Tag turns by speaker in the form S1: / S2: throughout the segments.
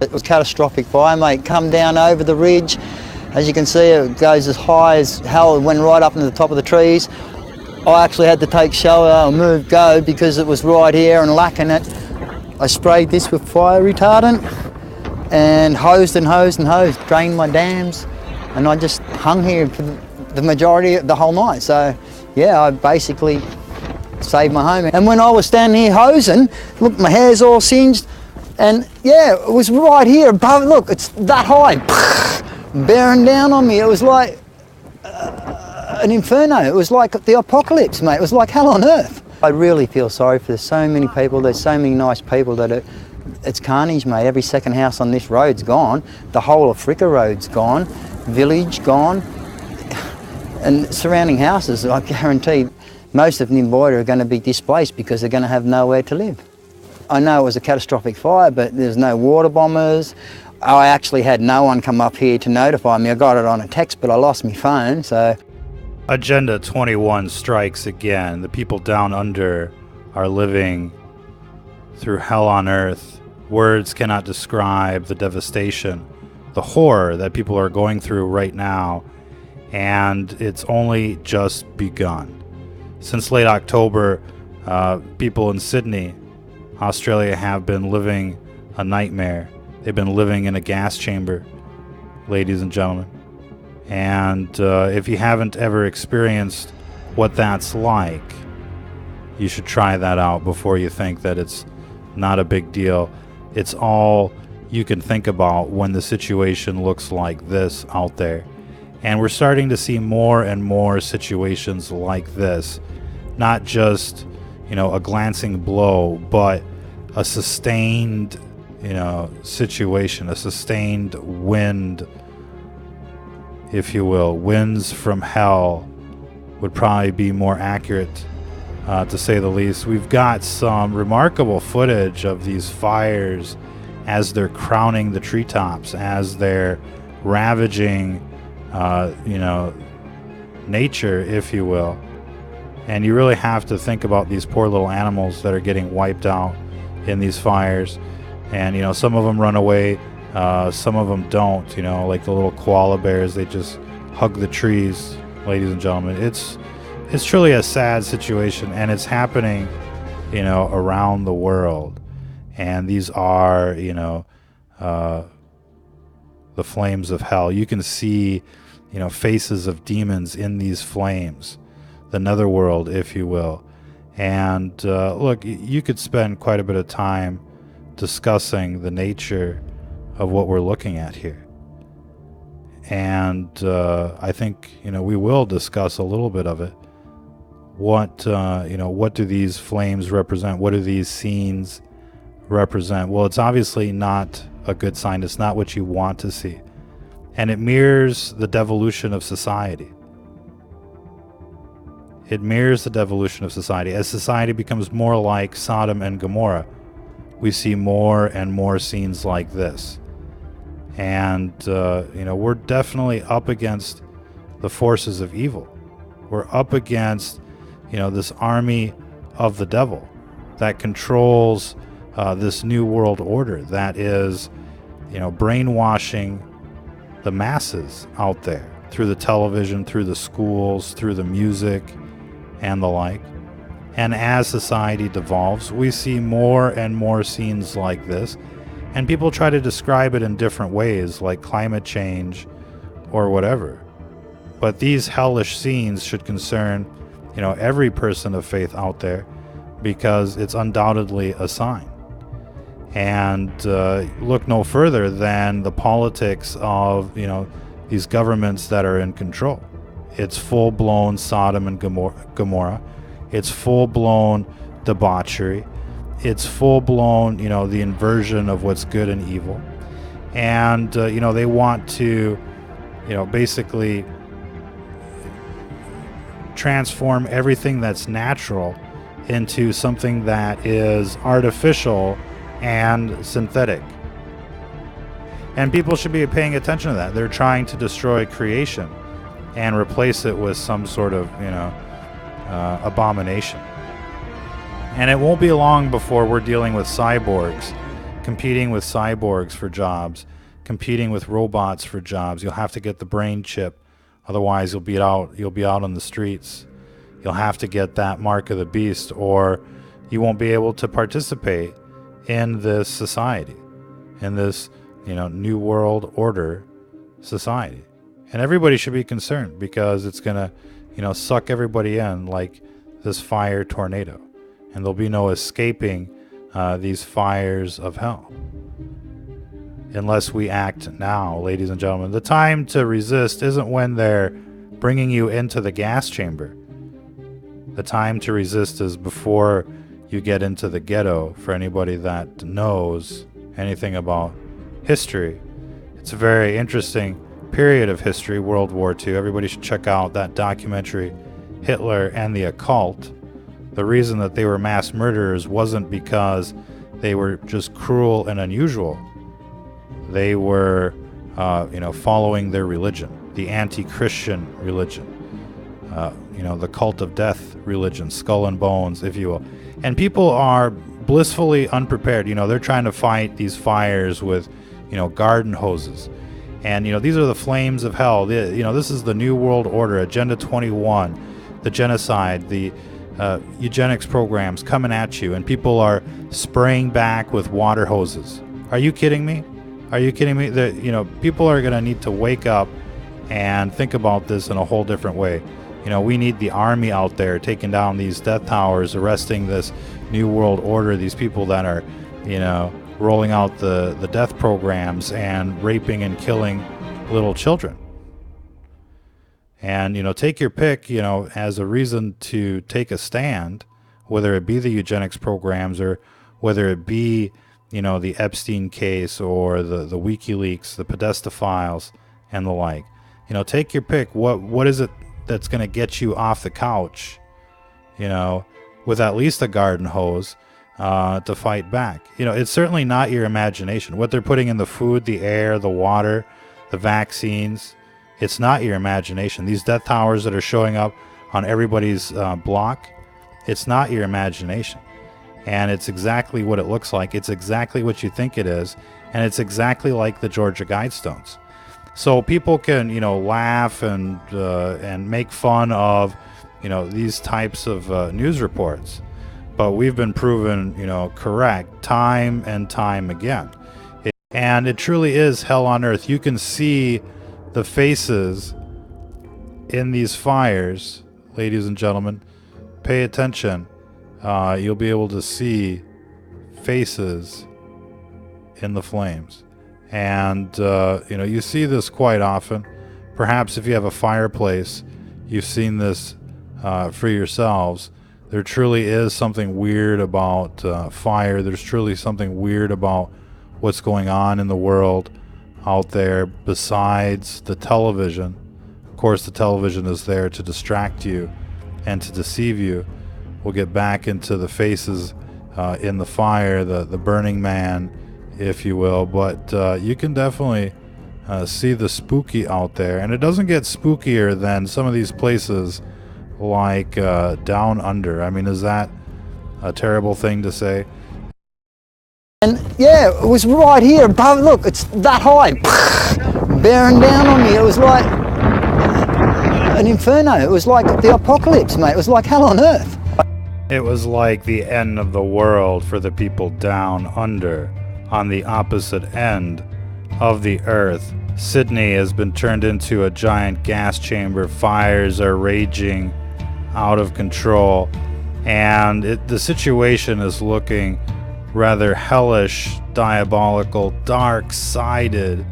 S1: It was catastrophic fire, mate. Come down over the ridge. As you can see, it goes as high as hell. It went right up into the top of the trees. I actually had to take shelter and go because it was right here and lacking it. I sprayed this with fire retardant and hosed and hosed and hosed, drained my dams, and I just hung here for the majority of the whole night. So yeah, I basically saved my home. And when I was standing here hosing, look, my hair's all singed, and yeah, it was right here above. Look, it's that high, bearing down on me. It was like an inferno. It was like the apocalypse, mate. It was like hell on earth. I really feel sorry for so many people. There's so many nice people that it's carnage, mate. Every second house on this road's gone. The whole of Fricka Road's gone. Village gone. And surrounding houses, I guarantee most of Nimboida are going to be displaced because they're going to have nowhere to live. I know it was a catastrophic fire, but there's no water bombers. I actually had no one come up here to notify me. I got it on a text, but I lost my phone, so.
S2: Agenda 21 strikes again. The people down under are living through hell on earth. Words cannot describe the devastation, the horror that people are going through right now, and it's only just begun. Since late October, people in Sydney, Australia, have been living a nightmare. They've been living in a gas chamber, ladies and gentlemen. And if you haven't ever experienced what that's like, you should try that out before you think that it's not a big deal. It's all you can think about when the situation looks like this out there. And we're starting to see more and more situations like this. Not just, a glancing blow, but a sustained, situation, a sustained wind, if you will. Winds from hell would probably be more accurate, to say the least. We've got some remarkable footage of these fires as they're crowning the treetops, as they're ravaging, nature, if you will. And you really have to think about these poor little animals that are getting wiped out in these fires. And, some of them run away. Some of them don't, like the little koala bears. They just hug the trees, ladies and gentlemen. It's truly a sad situation, and it's happening, around the world. And these are, the flames of hell. You can see, faces of demons in these flames, the netherworld, if you will. And look, you could spend quite a bit of time discussing the nature of what we're looking at here. And I think, we will discuss a little bit of it. What do these flames represent? What do these scenes represent? Well, it's obviously not a good sign. It's not what you want to see. And it mirrors the devolution of society. It mirrors the devolution of society. As society becomes more like Sodom and Gomorrah, we see more and more scenes like this. And, we're definitely up against the forces of evil. We're up against, this army of the devil that controls this new world order that is, brainwashing the masses out there through the television, through the schools, through the music, and the like. And as society devolves, we see more and more scenes like this. And people try to describe it in different ways, like climate change or whatever. But these hellish scenes should concern, every person of faith out there, because it's undoubtedly a sign. And look no further than the politics of, these governments that are in control. It's full-blown Sodom and Gomorrah. It's full-blown debauchery. It's full-blown, the inversion of what's good and evil. And, they want to, basically transform everything that's natural into something that is artificial and synthetic. And people should be paying attention to that. They're trying to destroy creation and replace it with some sort of, abomination. And it won't be long before we're dealing with cyborgs competing with cyborgs for jobs, competing with robots for jobs. You'll have to get the brain chip, otherwise you'll be out on the streets. You'll have to get that mark of the beast, or you won't be able to participate in this society, in this, new world order society. And everybody should be concerned, because it's gonna, suck everybody in like this fire tornado, and there'll be no escaping these fires of hell unless we act now, ladies and gentlemen. The time to resist isn't when they're bringing you into the gas chamber. The time to resist is before you get into the ghetto, for anybody that knows anything about history. It's a very interesting period of history, World War II. Everybody should check out that documentary, Hitler and the Occult. The reason that they were mass murderers wasn't because they were just cruel and unusual. They were, following their religion, the anti-Christian religion. The cult of death religion, skull and bones, if you will. And people are blissfully unprepared. They're trying to fight these fires with, garden hoses. And, these are the flames of hell. This is the New World Order, Agenda 21, the genocide, the eugenics programs coming at you. And people are spraying back with water hoses. Are you kidding me? Are you kidding me? People are going to need to wake up and think about this in a whole different way. We need the army out there taking down these death towers, arresting this New World Order, these people that are, rolling out the death programs and raping and killing little children. And, take your pick, as a reason to take a stand, whether it be the eugenics programs or whether it be, the Epstein case or the WikiLeaks, the Podesta files and the like. Take your pick. What is it that's going to get you off the couch, with at least a garden hose to fight back? It's certainly not your imagination. What they're putting in the food, the air, the water, the vaccines, it's not your imagination. These death towers that are showing up on everybody's block, it's not your imagination. And it's exactly what it looks like. It's exactly what you think it is. And it's exactly like the Georgia Guidestones. So people can, laugh and make fun of, these types of news reports. But we've been proven, correct time and time again. And it truly is hell on earth. You can see the faces in these fires, ladies and gentlemen. Pay attention. You'll be able to see faces in the flames. And, you see this quite often. Perhaps if you have a fireplace, you've seen this for yourselves. There truly is something weird about fire. There's truly something weird about what's going on in the world out there besides the television. Of course, the television is there to distract you and to deceive you. We'll get back into the faces in the fire, the Burning Man, if you will. But you can definitely see the spooky out there. And it doesn't get spookier than some of these places like Down Under. I mean, is that a terrible thing to say?
S1: And yeah, it was right here above. Look, it's that high, bearing down on me. It was like an inferno. It was like the apocalypse, mate. It was like hell on earth.
S2: It was like the end of the world for the people down under, on the opposite end of the earth. Sydney has been turned into a giant gas chamber. Fires are raging out of control, and the situation is looking rather hellish, diabolical, dark-sided,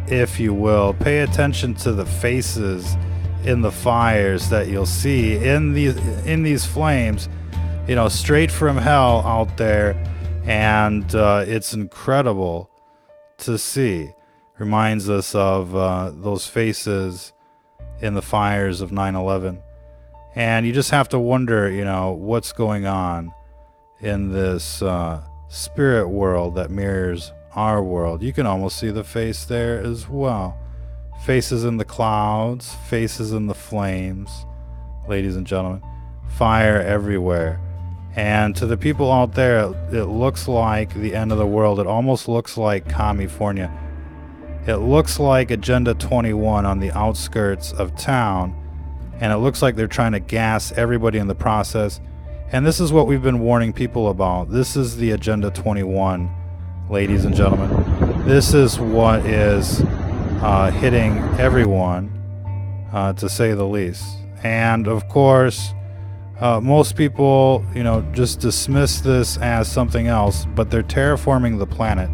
S2: if you will. Pay attention to the faces in the fires that you'll see in these flames, straight from hell out there. And it's incredible to see. Reminds us of those faces in the fires of 9/11. And you just have to wonder, what's going on in this spirit world that mirrors our world. You can almost see the face there as well. Faces in the clouds, faces in the flames, ladies and gentlemen. Fire everywhere. And to the people out there, it looks like the end of the world. It almost looks like California. It looks like Agenda 21 on the outskirts of town, and it looks like they're trying to gas everybody in the process. And this is what we've been warning people about. This is the Agenda 21, ladies and gentlemen. This is what is hitting everyone, to say the least. And of course, most people, just dismiss this as something else, but they're terraforming the planet.